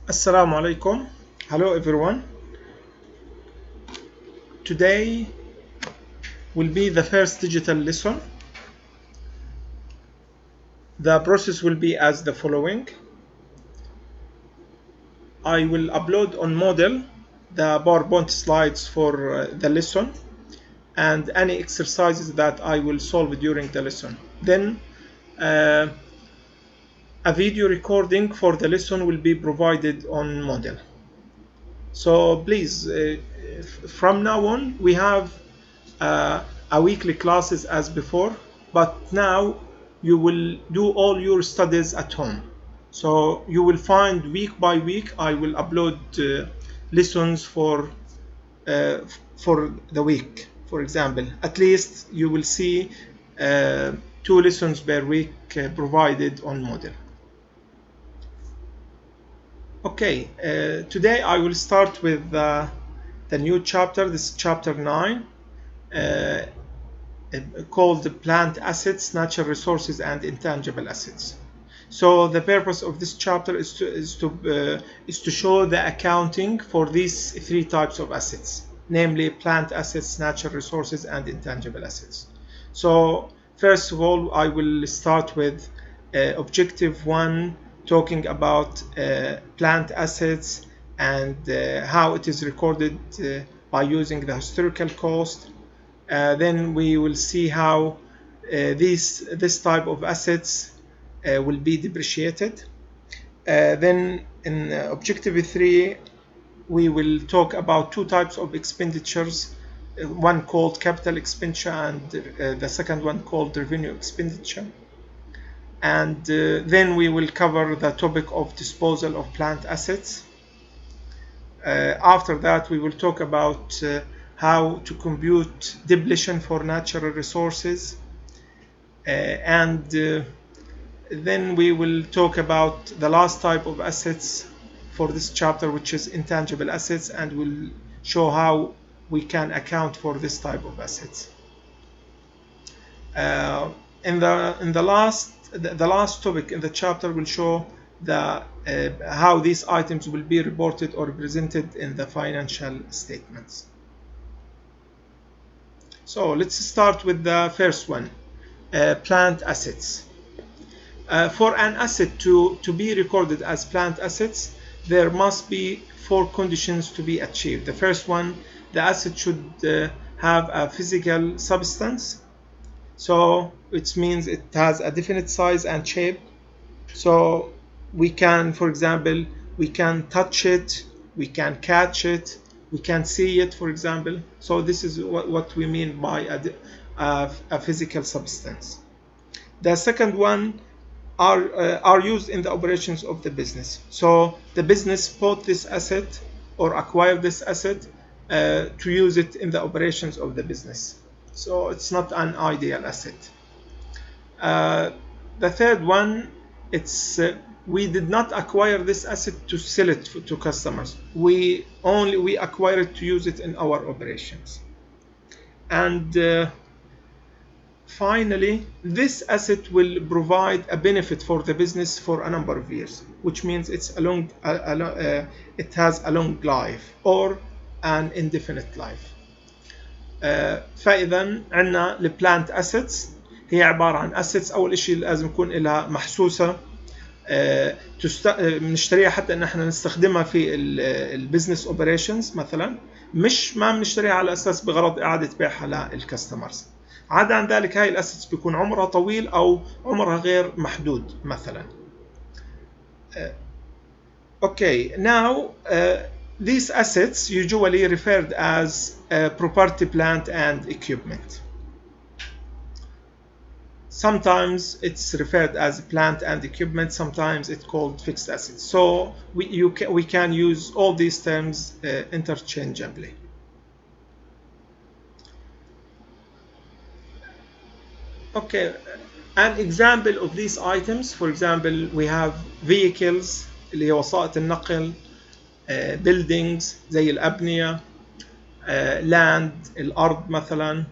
Assalamu alaikum. Hello everyone. Today will be the first digital lesson. The process will be as the following. I will upload on Moodle the PowerPoint slides for the lesson and any exercises that I will solve during the lesson. Then a video recording for the lesson will be provided on Moodle. So please, from now on, we have a weekly classes as before, but now you will do all your studies at home. So you will find week by week I will upload lessons for the week. For example, at least you will see 2 lessons per week provided on Moodle. Okay, today I will start with the new chapter. This is chapter 9, called Plant Assets, Natural Resources, and Intangible Assets. So the purpose of this chapter is to show the accounting for these 3 types of assets, namely plant assets, natural resources, and intangible assets. So first of all, I will start with objective 1, talking about plant assets and how it is recorded by using the historical cost. Then we will see how this type of assets will be depreciated. Then in objective 3, we will talk about 2 types of expenditures, one called capital expenditure and the second one called revenue expenditure. And then we will cover the topic of disposal of plant assets. After that, we will talk about how to compute depletion for natural resources, and then we will talk about the last type of assets for this chapter, which is intangible assets, and we'll show how we can account for this type of assets. In the last topic in the chapter will show how these items will be reported or presented in the financial statements. So let's start with the first one, plant assets. For an asset to be recorded as plant assets, there must be 4 conditions to be achieved. The first one, the asset should have a physical substance. So it means it has a definite size and shape. So we can, for example, we can touch it, we can catch it, we can see it, for example. So this is what we mean by a physical substance. The second one are used in the operations of the business. So the business bought this asset or acquired this asset to use it in the operations of the business. So it's not an ideal asset. The third one, it's we did not acquire this asset to sell it to customers. We acquire it to use it in our operations. And finally, this asset will provide a benefit for the business for a number of years, which means it has a long life or an indefinite life. فإذا عندنا البلانت assets هي عبارة عن assets. أول شيء لازم يكون لها محسوسة، بنشتريها حتى ان احنا نستخدمها في البزنس اوبريشنز مثلا، مش ما بنشتريها على اساس بغرض اعاده بيعها للكاستمرز. عدا عن ذلك هاي الاسيتس بيكون عمرها طويل او عمرها غير محدود مثلا. Okay, now these assets usually referred as property, plant and equipment. Sometimes it's referred as plant and equipment, sometimes it's called fixed assets. So we can use all these terms interchangeably. Okay, an example of these items, for example, we have vehicles اللي هي وسائط النقل, buildings زي الأبنية, land الأرض مثلا,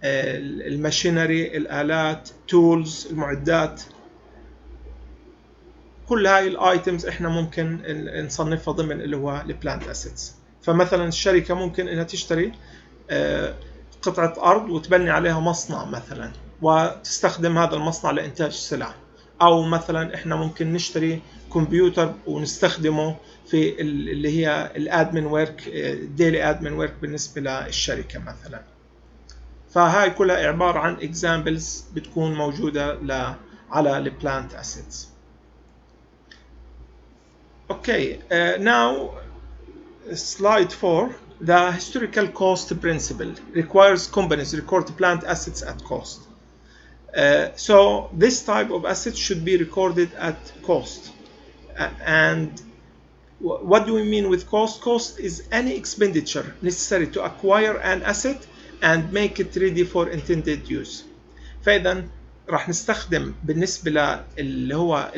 الماشينري الآلات, tools المعدات. كل هاي الايتمز احنا ممكن نصنفها ضمن اللي هو البلانت اسيتس. فمثلا الشركه ممكن انها تشتري قطعه ارض وتبني عليها مصنع مثلا، وتستخدم هذا المصنع لانتاج سلع. او مثلا احنا ممكن نشتري كمبيوتر ونستخدمه في اللي هي الادمن ورك، ديلي ادمن ورك بالنسبه للشركه مثلا. فهاي كلها عباره عن اكزامبلز بتكون موجوده على البلانت اسيتس. Okay, now slide 4. The historical cost principle requires companies record plant assets at cost. So this type of asset should be recorded at cost. And what do we mean with cost? Cost is any expenditure necessary to acquire an asset and make it ready for intended use. فإذا راح نستخدم بالنسبة اللي هو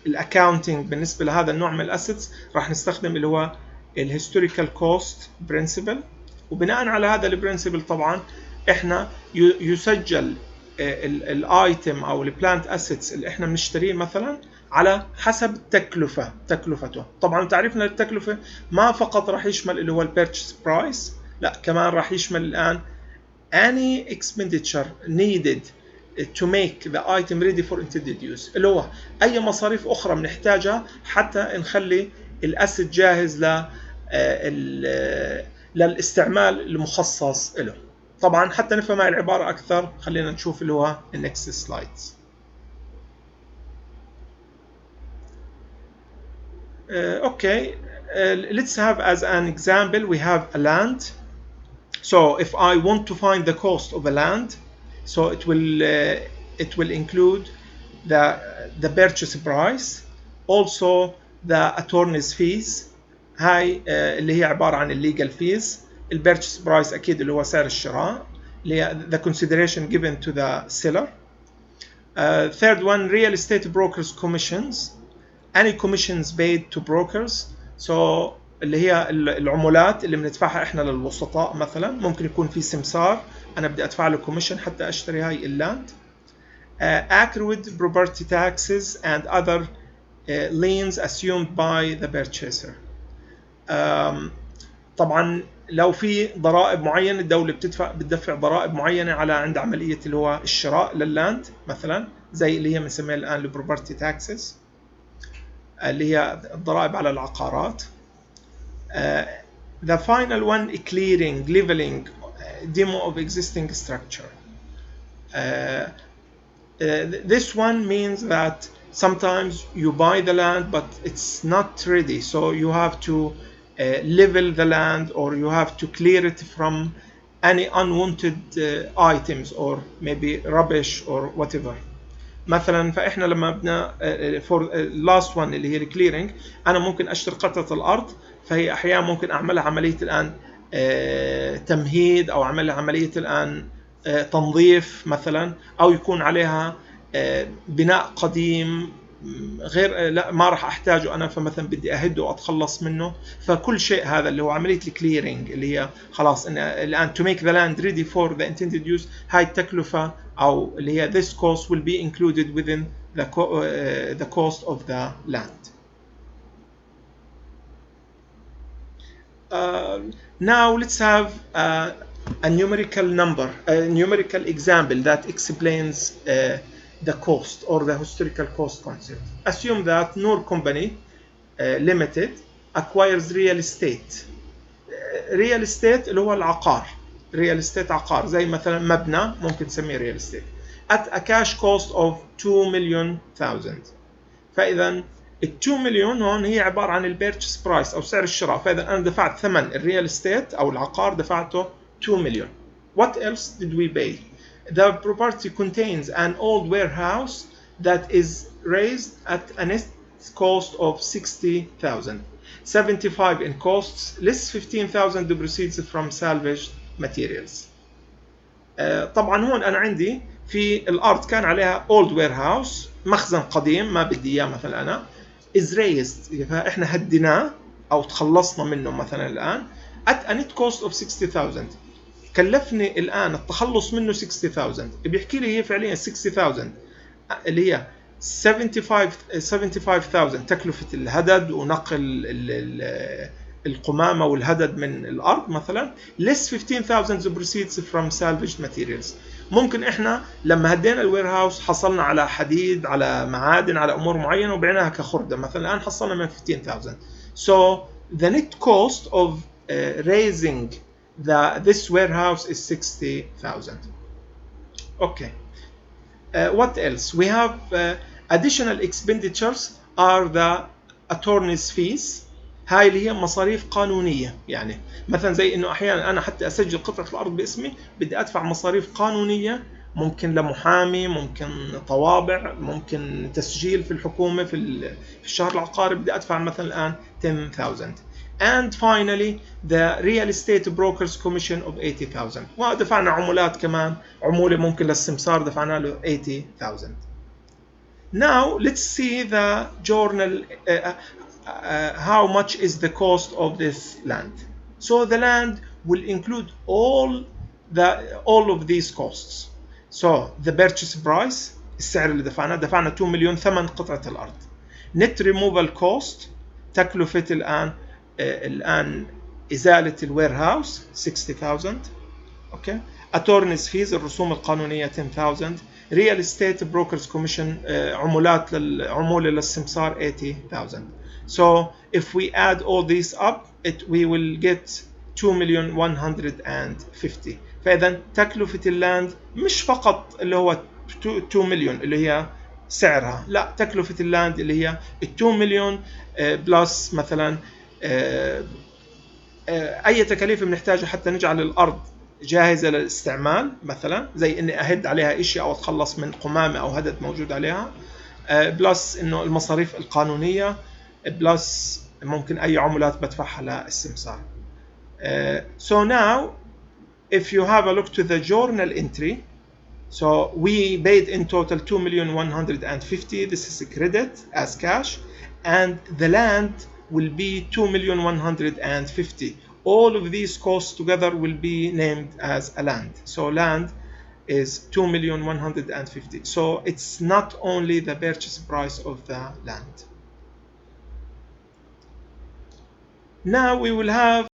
الاكاونتنج بالنسبه لهذا النوع من الاسيتس، راح نستخدم اللي هو الهيستوريكال كوست برنسبل. وبناء على هذا البرنسبل طبعا احنا يسجل الايتم او البلانت اسيتس اللي احنا بنشتريه مثلا على حسب تكلفته. طبعا تعريفنا للتكلفه ما فقط راح يشمل اللي هو البيرتشيز برايس، لا كمان راح يشمل الان any expenditure needed to make the item ready for intended use، اللي هو اي مصاريف اخرى بنحتاجها حتى نخلي الاسيت جاهز للاستعمال المخصص له. طبعا حتى نفهم هاي العباره اكثر خلينا نشوف اللي هو النكست سلايدز. Okay, let's have as an example we have a land. So if I want to find the cost of a land, so it will include the purchase price, also the attorney's fees. هاي اللي هي عبارة عن legal fees. purchase price أكيد اللي هو سعر الشراء، اللي هي the consideration given to the seller. Third one, real estate brokers commissions, any commissions paid to brokers. So اللي هي العمولات اللي بندفعها احنا للوسطاء مثلا، ممكن يكون في سمسار انا بدي ادفع له كوميشن حتى اشتري هاي اللاند. accrued property taxes and other liens assumed by the purchaser. طبعا لو في ضرائب معينه الدوله بتدفع ضرائب معينه على عند عمليه اللي هو الشراء لللاند مثلا، زي اللي هي بنسميها الان البروبرتي تاكسز اللي هي الضرائب على العقارات. The final one, clearing, leveling, demo of existing structure. This one means that sometimes you buy the land but it's not ready, so you have to level the land, or you have to clear it from any unwanted items or maybe rubbish or whatever. مثلا فاحنا لما بدنا for last one اللي هي الكليرنج، انا ممكن اشتري قطعه الارض، فهي احيانا ممكن اعملها عمليه الان تمهيد، او اعملها عمليه الان تنظيف مثلا، او يكون عليها بناء قديم غير لا ما راح احتاجه انا، فمثلا بدي اهده واتخلص منه. فكل شيء هذا اللي هو عمليه الكليرنج اللي هي خلاص ان الان to make the land ready for the intended use، هاي التكلفه او اللي هي this cost will be included within the cost of the land. Now let's have a numerical example that explains the cost or the historical cost concept. Assume that Noor Company Limited acquires real estate. real estate اللي هو العقار، real estate عقار زي مثلا مبنى ممكن نسميه real estate at a cash cost of 2,000,000. فإذا ال 2 مليون هون هي عبارة عن البيرتشيز برايس أو سعر الشراء. فإذا أنا دفعت ثمن الريال استيت أو العقار دفعته 2 مليون. What else did we pay? The property contains an old warehouse that is raised at a net cost of 60,000. 75 in costs, less 15,000 the proceeds from salvaged materials. طبعا هون أنا عندي في الأرض كان عليها old warehouse، مخزن قديم ما بدي إياه مثلا أنا، is raised، فإحنا هديناه أو تخلصنا منه مثلا الآن at a net cost of 60,000. كلفني الآن التخلص منه 60,000. بيحكي لي هي فعليا 60,000 اللي هي 75,000 تكلفة الهدد ونقل القمامة والهدد من الأرض مثلا، less 15,000 proceeds from salvaged materials. ممكن إحنا لما هدينا الوير هاوس حصلنا على حديد، على معادن، على أمور معينة وبعناها كخردة مثلا، الآن حصلنا من 15,000. So the net cost of raising this warehouse is 60,000. Okay. What else? We have additional expenditures are the attorney's fees. هاي اللي هي مصاريف قانونية، يعني مثلا زي انه احيانا انا حتى اسجل قطعة الارض باسمي بدي ادفع مصاريف قانونية، ممكن لمحامي، ممكن طوابع، ممكن تسجيل في الحكومة في الشهر العقاري بدي ادفع مثلا الان 10,000. And finally the real estate brokers commission of 80,000. ودفعنا عمولات كمان، عمولة ممكن للسمسار دفعنا له 80,000. Now let's see the journal how much is the cost of this land. So the land will include all of these costs. So the purchase price، السعر اللي دفعنا 2 مليون ثمن قطعة الأرض. Net removal cost، تكلفة الآن إزالة الوير هاوس 60,000. Okay. Attorney's fees، الرسوم القانونية 10,000. Real estate brokers commission، عمولة للسمسار 80,000. So if we add all these up we will get 2,150,000. فإذا تكلفة اللاند مش فقط اللي هو 2 مليون اللي هي سعرها، لا، تكلفة اللاند اللي هي 2 مليون بلس مثلا أي تكاليف بنحتاجها حتى نجعل الأرض جاهزة للاستعمال، مثلا زي إني أهد عليها إشي أو أتخلص من قمامة أو هدد موجود عليها، بلس إنه المصاريف القانونية، بلس ممكن أي عمولات بدفعها للسمسار. So now if you have a look to the journal entry, so we paid in total 2,150,000. This is a credit as cash, and the land will be 2,150,000. All of these costs together will be named as a land. So land is 2,150,000. So it's not only the purchase price of the land. Now we will have